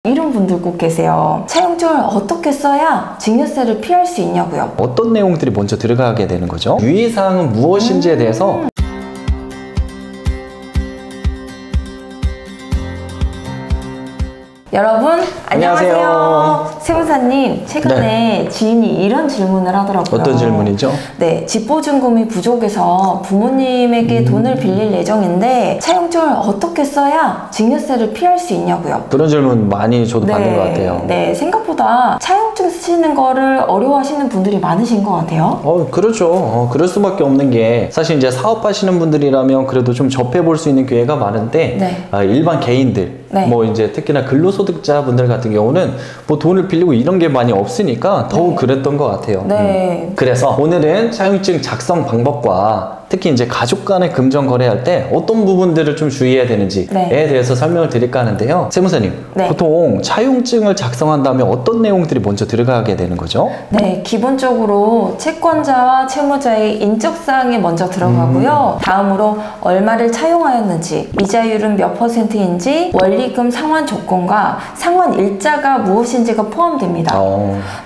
이런 분들 꼭 계세요. 차용증을 어떻게 써야 증여세를 피할 수 있냐고요. 어떤 내용들이 먼저 들어가게 되는 거죠? 유의사항은 무엇인지에 대해서 여러분 안녕하세요. 안녕하세요. 세무사님, 최근에 지인이 이런 질문을 하더라고요. 어떤 질문이죠? 네, 집보증금이 부족해서 부모님에게 돈을 빌릴 예정인데 차용증을 어떻게 써야 증여세를 피할 수 있냐고요. 그런 질문 많이 저도 받는 것 같아요. 네, 생각보다 차용증 쓰시는 거를 어려워하시는 분들이 많으신 것 같아요. 그렇죠. 그럴 수밖에 없는 게 사실 이제 사업하시는 분들이라면 그래도 좀 접해볼 수 있는 기회가 많은데 네. 일반 개인들 네. 뭐 이제 특히나 근로소득자분들 같은 경우는 뭐 돈을 빌리고 이런 게 많이 없으니까 더욱 그랬던 것 같아요. 네. 그래서 오늘은 차용증 작성 방법과 특히 이제 가족 간의 금전 거래할 때 어떤 부분들을 좀 주의해야 되는지에 대해서 설명을 드릴까 하는데요. 세무사님, 보통 차용증을 작성한다면 어떤 내용들이 먼저 들어가게 되는 거죠? 네, 기본적으로 채권자와 채무자의 인적사항이 먼저 들어가고요. 다음으로 얼마를 차용하였는지, 이자율은 몇 %인지, 원리금 상환 조건과 상환 일자가 무엇인지가 포함됩니다.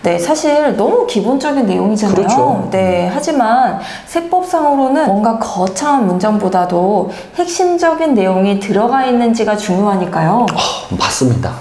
네, 사실 너무 기본적인 내용이잖아요. 그렇죠. 네, 하지만 세법상으로는 뭔가 거창한 문장보다도 핵심적인 내용이 들어가 있는지가 중요하니까요. 맞습니다.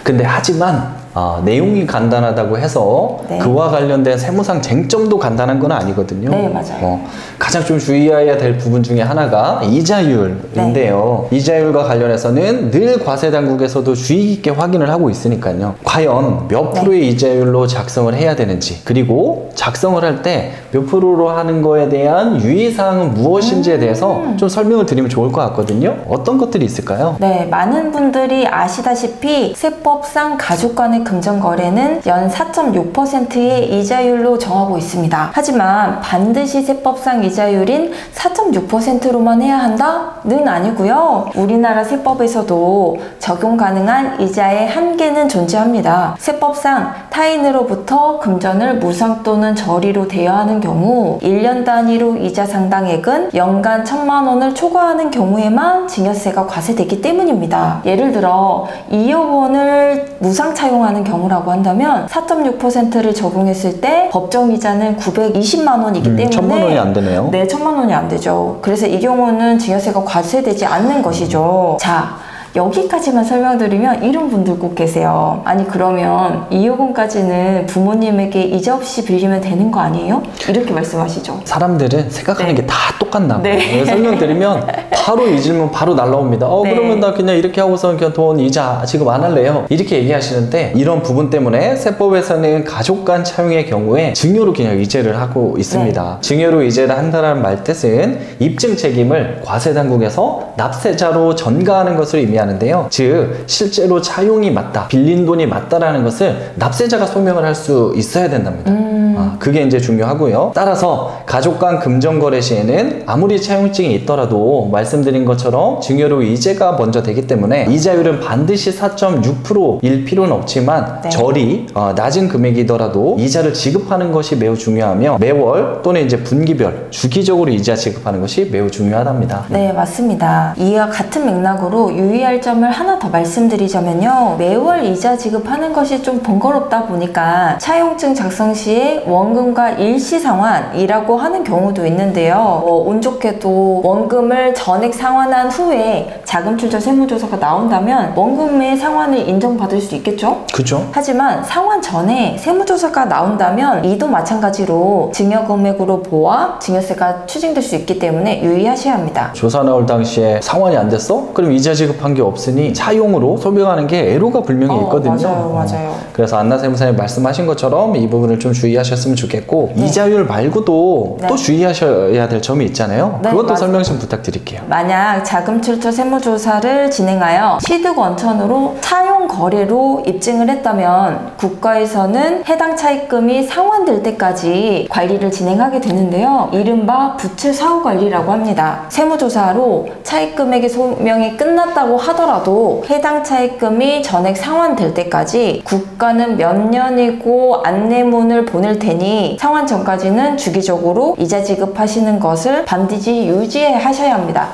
근데 하지만 내용이 간단하다고 해서 그와 관련된 세무상 쟁점도 간단한 건 아니거든요. 네, 맞아요. 가장 좀 주의해야 될 부분 중에 하나가 이자율인데요. 이자율과 관련해서는 늘 과세당국에서도 주의 깊게 확인을 하고 있으니까요. 과연 몇 프로의 이자율로 작성을 해야 되는지, 그리고 작성을 할 때 몇 프로로 하는 거에 대한 유의사항은 무엇인지에 대해서 좀 설명을 드리면 좋을 것 같거든요. 어떤 것들이 있을까요? 네, 많은 분들이 아시다시피 세법상 가족 간의 금전거래는 연 4.6%의 이자율로 정하고 있습니다. 하지만 반드시 세법상 이자율인 4.6%로만 해야 한다는 아니고요. 우리나라 세법에서도 적용 가능한 이자의 한계는 존재합니다. 세법상 타인으로부터 금전을 무상 또는 저리로 대여하는 경우 1년 단위로 이자 상당액은 연간 1,000만 원을 초과하는 경우에만 증여세가 과세되기 때문입니다. 예를 들어 2억 원을 무상 차용하는 경우라고 한다면 4.6%를 적용했을 때 법정이자는 920만 원이기 때문에 1,000만 원이 안 되네요. 네, 1,000만 원이 안 되죠. 그래서 이 경우는 증여세가 과세되지 않는 것이죠. 자, 여기까지만 설명드리면 이런 분들 꼭 계세요. 아니 그러면 2억 원까지는 부모님에게 이자 없이 빌리면 되는 거 아니에요? 이렇게 말씀하시죠. 사람들은 생각하는 게 다 똑같나 봐요. 설명드리면 바로 이 질문 바로 날라옵니다. 그러면 나 그냥 이렇게 하고서 그냥 돈 이자 지금 안 할래요. 이렇게 얘기하시는데 이런 부분 때문에 세법에서는 가족 간 차용의 경우에 증여로 그냥 이제를 하고 있습니다. 증여로 이제를 한다는 말 뜻은 입증 책임을 과세당국에서 납세자로 전가하는 것을 의미하는데요. 즉 실제로 차용이 맞다, 빌린 돈이 맞다라는 것을 납세자가 소명을 할 수 있어야 된답니다. 그게 이제 중요하고요. 따라서 가족 간 금전거래 시에는 아무리 차용증이 있더라도 말씀드린 것처럼 증여로 이제가 먼저 되기 때문에 이자율은 반드시 4.6%일 필요는 없지만 저리 낮은 금액이더라도 이자를 지급하는 것이 매우 중요하며 매월 또는 이제 분기별 주기적으로 이자 지급하는 것이 매우 중요하답니다. 네, 맞습니다. 이와 같은 맥락으로 유의할 점을 하나 더 말씀드리자면요. 매월 이자 지급하는 것이 좀 번거롭다 보니까 차용증 작성 시에 원금과 일시상환이라고 하는 경우도 있는데요. 운 좋게도 원금을 전액 상환한 후에 자금출처 세무조사가 나온다면 원금의 상환을 인정받을 수 있겠죠? 그죠? 하지만 상환 전에 세무조사가 나온다면 이도 마찬가지로 증여금액으로 보아 증여세가 추징될 수 있기 때문에 유의하셔야 합니다. 조사 나올 당시에 상환이 안 됐어? 그럼 이자 지급한 게 없으니 차용으로 소명하는 게 애로가 분명히 있거든요. 맞아요. 그래서 안나 세무사님 말씀하신 것처럼 이 부분을 좀 주의하셨으면 좋겠고 이자율 말고도 또 주의하셔야 될 점이 있잖아요. 그것도 설명 좀 부탁드릴게요. 만약 자금출처 세무조사를 진행하여 취득 원천으로 차용 거래로 입증을 했다면 국가에서는 해당 차입금이 상환될 때까지 관리를 진행하게 되는데요. 이른바 부채 사후 관리라고 합니다. 세무조사로 차입금액의 소명이 끝났다고 하더라도 해당 차입금이 전액 상환될 때까지 국가는 몇 년이고 안내문을 보낼 테니 상환 전까지는 주기적으로 이자 지급하시는 것을 반드시 유지하셔야 합니다.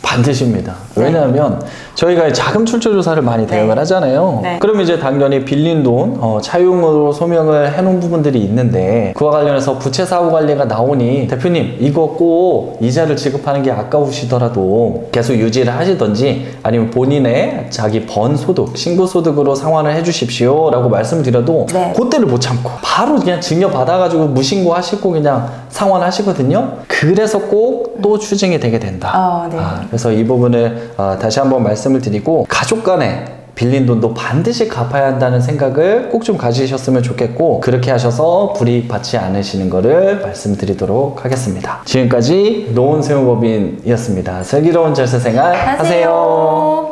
반드시입니다. 왜냐하면 저희가 자금 출처 조사를 많이 대응을 하잖아요. 네. 그럼 이제 당연히 빌린 돈 차용으로 소명을 해놓은 부분들이 있는데 그와 관련해서 부채 사후 관리가 나오니 대표님 이거 꼭 이자를 지급하는 게 아까우시더라도 계속 유지를 하시던지 아니면 본인의 자기 번 소득, 신고 소득으로 상환을 해주십시오 라고 말씀드려도 그때를 못 참고 바로 그냥 증여 받아가지고 무신고 하시고 그냥 상환하시거든요. 그래서 꼭 또 추징이 되게 된다. 그래서 이 부분을 다시 한번 말씀을 드리고 가족 간에 빌린 돈도 반드시 갚아야 한다는 생각을 꼭 좀 가지셨으면 좋겠고 그렇게 하셔서 불이익 받지 않으시는 거를 말씀드리도록 하겠습니다. 지금까지 노원세무법인이었습니다. 슬기로운 절세생활 하세요.